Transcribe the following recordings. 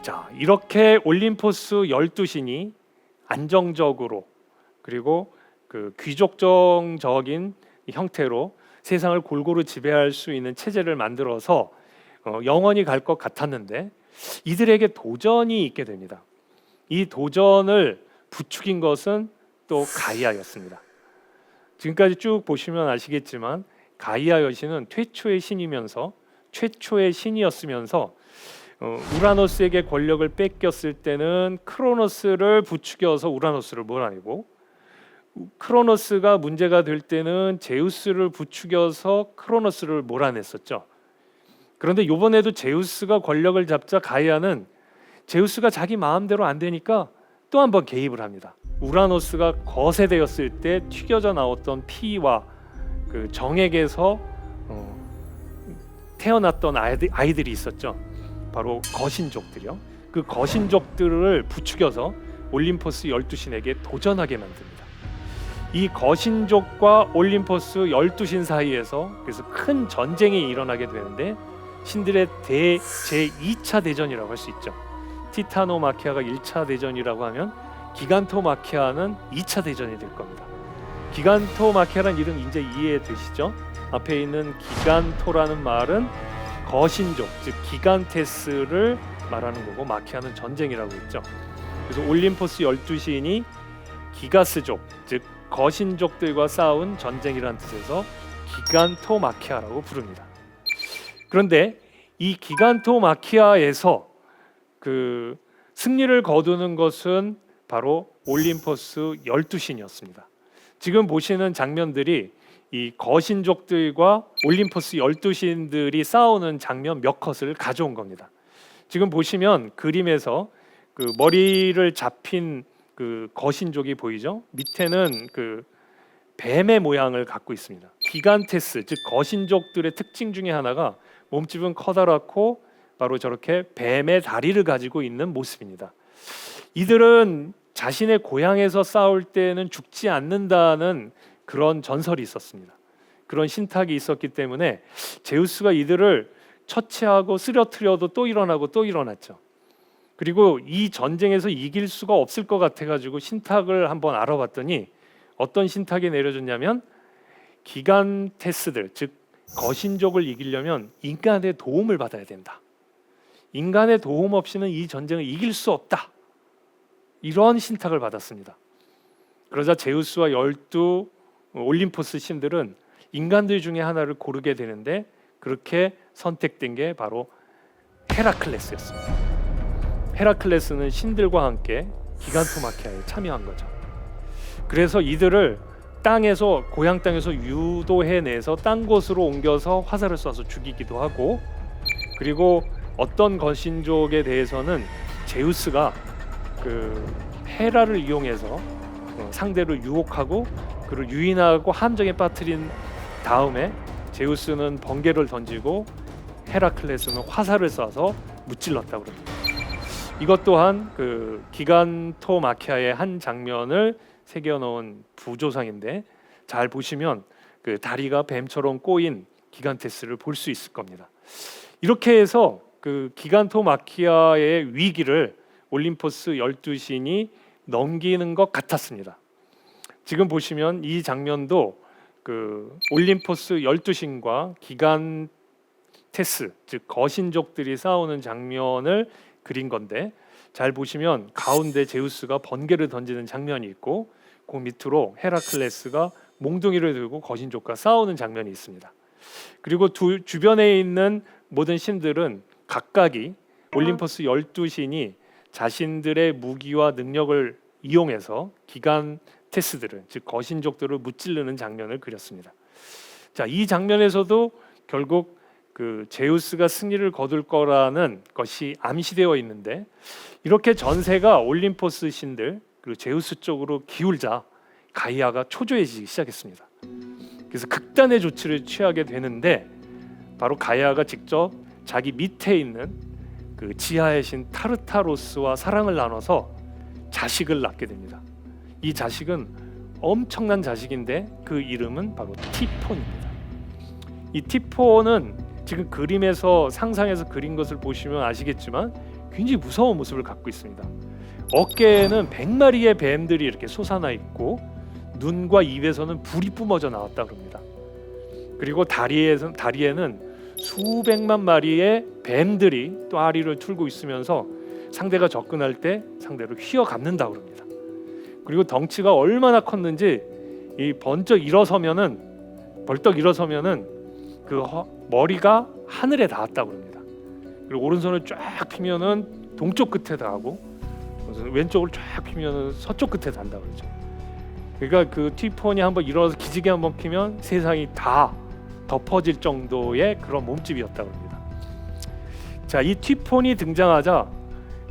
자, 이렇게 올림포스 12신이 안정적으로 그리고 그 귀족적인 형태로 세상을 골고루 지배할 수 있는 체제를 만들어서 영원히 갈 것 같았는데 이들에게 도전이 있게 됩니다. 이 도전을 부추긴 것은 또 가이아였습니다. 지금까지 쭉 보시면 아시겠지만 가이아 여신은 최초의 신이면서 최초의 신이었으면서 우라노스에게 권력을 뺏겼을 때는 크로노스를 부추겨서 우라노스를 몰아내고, 크로노스가 문제가 될 때는 제우스를 부추겨서 크로노스를 몰아냈었죠. 그런데 이번에도 제우스가 권력을 잡자 가이아는 제우스가 자기 마음대로 안 되니까 또 한 번 개입을 합니다. 우라노스가 거세되었을 때 튀겨져 나왔던 피와 그 정액에서 태어났던 아이들이 있었죠. 바로 거신족들이요. 그 거신족들을 부추겨서 올림포스 12신에게 도전하게 만듭니다. 이 거신족과 올림포스 12신 사이에서 그래서 큰 전쟁이 일어나게 되는데 신들의 제2차 대전이라고 할 수 있죠. 티타노마키아가 1차 대전이라고 하면 기간토마키아는 2차 대전이 될 겁니다. 기간토마키아라는 이름 이제 이해되시죠? 앞에 있는 기간토라는 말은 거신족, 즉 기간테스를 말하는 거고, 마키아는 전쟁이라고 했죠. 그래서 올림포스 12신이 기가스족, 즉 거신족들과 싸운 전쟁이라는 뜻에서 기간토마키아라고 부릅니다. 그런데 이 기간토마키아에서 그 승리를 거두는 것은 바로 올림포스 12신이었습니다. 지금 보시는 장면들이 이 거신족들과 올림포스 12신들이 싸우는 장면 몇 컷을 가져온 겁니다. 지금 보시면 그림에서 그 머리를 잡힌 그 거신족이 보이죠? 밑에는 그 뱀의 모양을 갖고 있습니다. 기간테스, 즉 거신족들의 특징 중에 하나가 몸집은 커다랗고 바로 저렇게 뱀의 다리를 가지고 있는 모습입니다. 이들은 자신의 고향에서 싸울 때는 죽지 않는다는 그런 전설이 있었습니다. 그런 신탁이 있었기 때문에 제우스가 이들을 처치하고 쓰러뜨려도 또 일어나고 또 일어났죠. 그리고 이 전쟁에서 이길 수가 없을 것 같아가지고 신탁을 한번 알아봤더니 어떤 신탁이 내려졌냐면 기간테스들, 즉 거신족을 이기려면 인간의 도움을 받아야 된다. 인간의 도움 없이는 이 전쟁을 이길 수 없다. 이런 신탁을 받았습니다. 그러자 제우스와 12 올림포스 신들은 인간들 중에 하나를 고르게 되는데 그렇게 선택된 게 바로 헤라클레스였습니다. 헤라클레스는 신들과 함께 기간토마키아에 참여한 거죠. 그래서 이들을 땅에서, 고향 땅에서 유도해내서 딴 곳으로 옮겨서 화살을 쏴서 죽이기도 하고, 그리고 어떤 거신족에 대해서는 제우스가 그 헤라를 이용해서 상대를 유혹하고 그를 유인하고 함정에 빠뜨린 다음에 제우스는 번개를 던지고 헤라클레스는 화살을 쏴서 무찔렀다고 합니다. 이것 또한 그 기간토마키아의 한 장면을 새겨놓은 부조상인데 잘 보시면 그 다리가 뱀처럼 꼬인 기간테스를 볼 수 있을 겁니다. 이렇게 해서 그 기간토마키아의 위기를 올림포스 12신이 넘기는 것 같았습니다. 지금 보시면 이 장면도 그 올림포스 12신과 기간테스, 즉 거신족들이 싸우는 장면을 그린 건데 잘 보시면 가운데 제우스가 번개를 던지는 장면이 있고 그 밑으로 헤라클레스가 몽둥이를 들고 거신족과 싸우는 장면이 있습니다. 그리고 주변에 있는 모든 신들은 각각이 올림포스 12신이 자신들의 무기와 능력을 이용해서 기간테스들을, 즉 거신족들을 무찌르는 장면을 그렸습니다. 자, 이 장면에서도 결국 그 제우스가 승리를 거둘 거라는 것이 암시되어 있는데 이렇게 전세가 올림포스 신들 그리고 제우스 쪽으로 기울자 가이아가 초조해지기 시작했습니다. 그래서 극단의 조치를 취하게 되는데 바로 가이아가 직접 자기 밑에 있는 그 지하의 신 타르타로스와 사랑을 나눠서 자식을 낳게 됩니다. 이 자식은 엄청난 자식인데 그 이름은 바로 티폰입니다. 이 티폰은 지금 그림에서 상상해서 그린 것을 보시면 아시겠지만 굉장히 무서운 모습을 갖고 있습니다. 어깨에는 100마리의 뱀들이 이렇게 솟아나 있고 눈과 입에서는 불이 뿜어져 나왔다 그럽니다. 그리고 다리에는 수백만 마리의 뱀들이 또 아리를 틀고 있으면서 상대가 접근할 때 상대를 휘어감는다 그럽니다. 그리고 덩치가 얼마나 컸는지 이 벌떡 일어서면은 그 머리가 하늘에 닿았다 그럽니다. 그리고 오른손을 쫙 피면은 동쪽 끝에 닿고 왼쪽을 쫙 피면은 서쪽 끝에 닿는다 그러죠. 그러니까 그 티폰이 한번 일어나서 기지개 한번 피면 세상이 다 덮어질 정도의 그런 몸집이었다고 합니다. 자, 이 티폰이 등장하자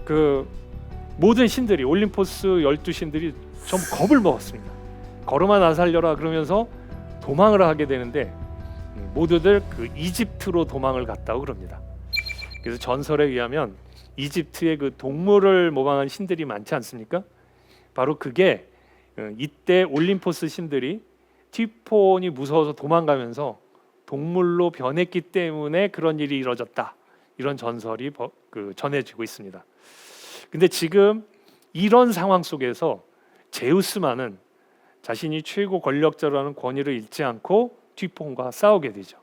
그 모든 신들이 올림포스 12신들이 전부 겁을 먹었습니다. 걸음아 나 살려라 그러면서 도망을 하게 되는데 모두들 그 이집트로 도망을 갔다고 그럽니다. 그래서 전설에 의하면 이집트의 그 동물을 모방한 신들이 많지 않습니까? 바로 그게 이때 올림포스 신들이 티폰이 무서워서 도망가면서 동물로 변했기 때문에 그런 일이 이루어졌다, 이런 전설이 전해지고 있습니다. 근데 지금 이런 상황 속에서 제우스만은 자신이 최고 권력자라는 권위를 잃지 않고 티폰과 싸우게 되죠.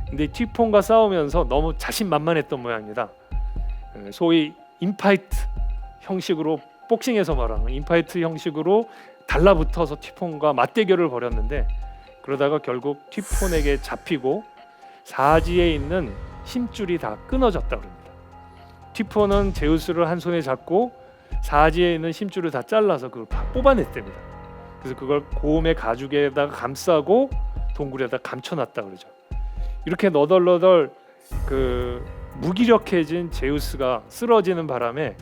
근데 티폰과 싸우면서 너무 자신만만했던 모양입니다. 소위 인파이트 형식으로, 복싱에서 말하는 인파이트 형식으로 달라붙어서 티폰과 맞대결을 벌였는데, 그러다가 결국 티폰에게 잡히고 사지에 있는 힘줄이 다 끊어졌다 그럽니다. 티폰은 제우스를 한 손에 잡고 사지에 있는 힘줄을 다 잘라서 그걸 다 뽑아냈답니다. 그래서 그걸 고음의 가죽에다가 감싸고 동굴에다 감춰놨다 그러죠. 이렇게 너덜너덜 그 무기력해진 제우스가 쓰러지는 바람에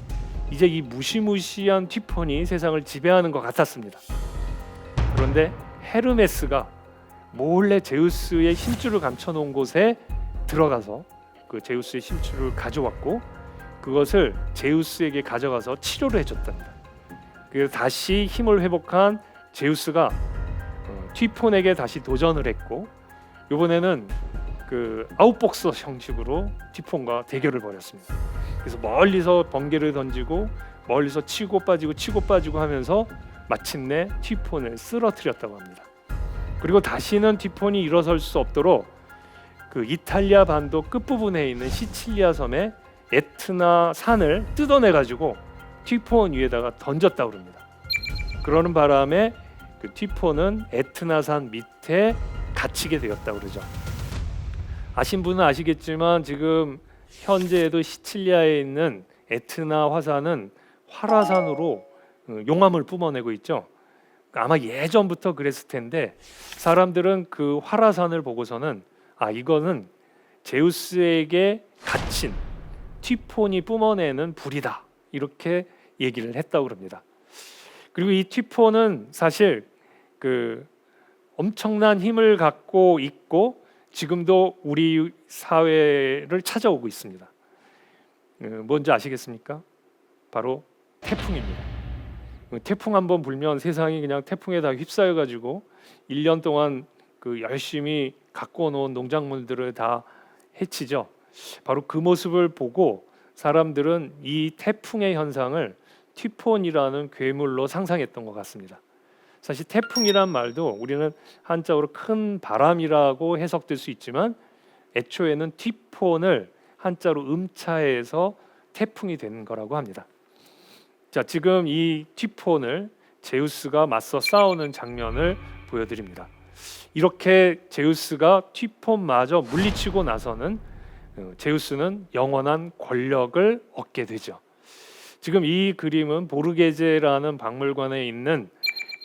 이제 이 무시무시한 티폰이 세상을 지배하는 것 같았습니다. 그런데 헤르메스가 몰래 제우스의 힘줄을 감춰놓은 곳에 들어가서 그 제우스의 힘줄을 가져왔고 그것을 제우스에게 가져가서 치료를 해줬답니다. 그래서 다시 힘을 회복한 제우스가 티폰에게 다시 도전을 했고, 이번에는 그 아웃복서 형식으로 티폰과 대결을 벌였습니다. 그래서 멀리서 번개를 던지고 멀리서 치고 빠지고 하면서 마침내 티폰을 쓰러뜨렸다고 합니다. 그리고 다시는 티폰이 일어설 수 없도록 그 이탈리아 반도 끝부분에 있는 시칠리아 섬의 에트나 산을 뜯어내 가지고 티폰 위에다가 던졌다고 합니다. 그러는 바람에 그 티폰은 에트나 산 밑에 갇히게 되었다고 그러죠. 아신 분은 아시겠지만 지금 현재에도 시칠리아에 있는 에트나 화산은 활화산으로 용암을 뿜어내고 있죠. 아마 예전부터 그랬을 텐데 사람들은 그 활화산을 보고서는 이거는 제우스에게 갇힌 티폰이 뿜어내는 불이다, 이렇게 얘기를 했다고 합니다. 그리고 이 티폰은 사실 그 엄청난 힘을 갖고 있고 지금도 우리 사회를 찾아오고 있습니다. 뭔지 아시겠습니까? 바로 태풍입니다. 태풍 한번 불면 세상이 그냥 태풍에 다 휩싸여 가지고 1년 동안 그 열심히 갖고 놓은 농작물들을 다 해치죠. 바로 그 모습을 보고 사람들은 이 태풍의 현상을 티폰이라는 괴물로 상상했던 것 같습니다. 사실 태풍이란 말도 우리는 한자어로 큰 바람이라고 해석될 수 있지만 애초에는 티폰을 한자로 음차해서 태풍이 된 거라고 합니다. 자, 지금 이 티폰을 제우스가 맞서 싸우는 장면을 보여드립니다. 이렇게 제우스가 티폰마저 물리치고 나서는 제우스는 영원한 권력을 얻게 되죠. 지금 이 그림은 보르게제라는 박물관에 있는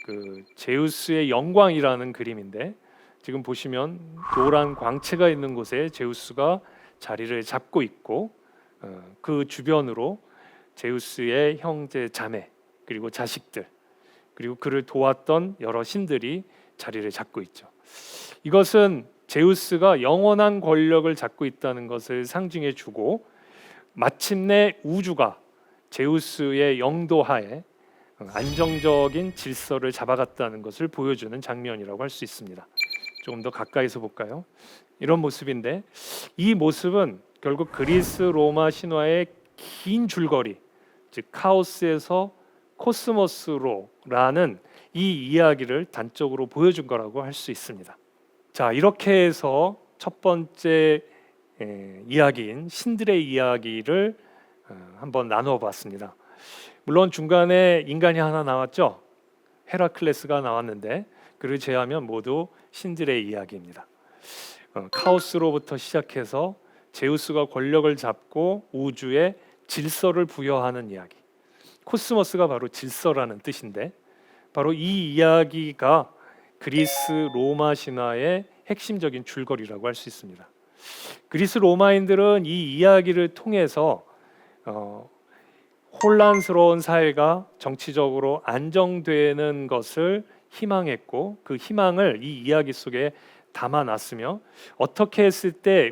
그 제우스의 영광이라는 그림인데, 지금 보시면 노란 광채가 있는 곳에 제우스가 자리를 잡고 있고 그 주변으로 제우스의 형제 자매 그리고 자식들 그리고 그를 도왔던 여러 신들이 자리를 잡고 있죠. 이것은 제우스가 영원한 권력을 잡고 있다는 것을 상징해 주고 마침내 우주가 제우스의 영도하에 안정적인 질서를 잡아갔다는 것을 보여주는 장면이라고 할 수 있습니다. 조금 더 가까이서 볼까요? 이런 모습인데 이 모습은 결국 그리스 로마 신화의 긴 줄거리, 즉 카오스에서 코스모스로라는 이 이야기를 단적으로 보여준 거라고 할 수 있습니다. 자, 이렇게 해서 첫 번째 이야기인 신들의 이야기를 한번 나누어 봤습니다. 물론 중간에 인간이 하나 나왔죠. 헤라클레스가 나왔는데 그를 제외하면 모두 신들의 이야기입니다. 카오스로부터 시작해서 제우스가 권력을 잡고 우주에 질서를 부여하는 이야기. 코스모스가 바로 질서라는 뜻인데 바로 이 이야기가 그리스 로마 신화의 핵심적인 줄거리라고 할 수 있습니다. 그리스 로마인들은 이 이야기를 통해서 혼란스러운 사회가 정치적으로 안정되는 것을 희망했고 그 희망을 이 이야기 속에 담아놨으며 어떻게 했을 때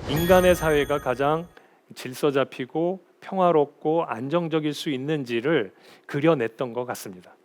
인간의 사회가 가장 질서 잡히고 평화롭고 안정적일 수 있는지를 그려냈던 것 같습니다.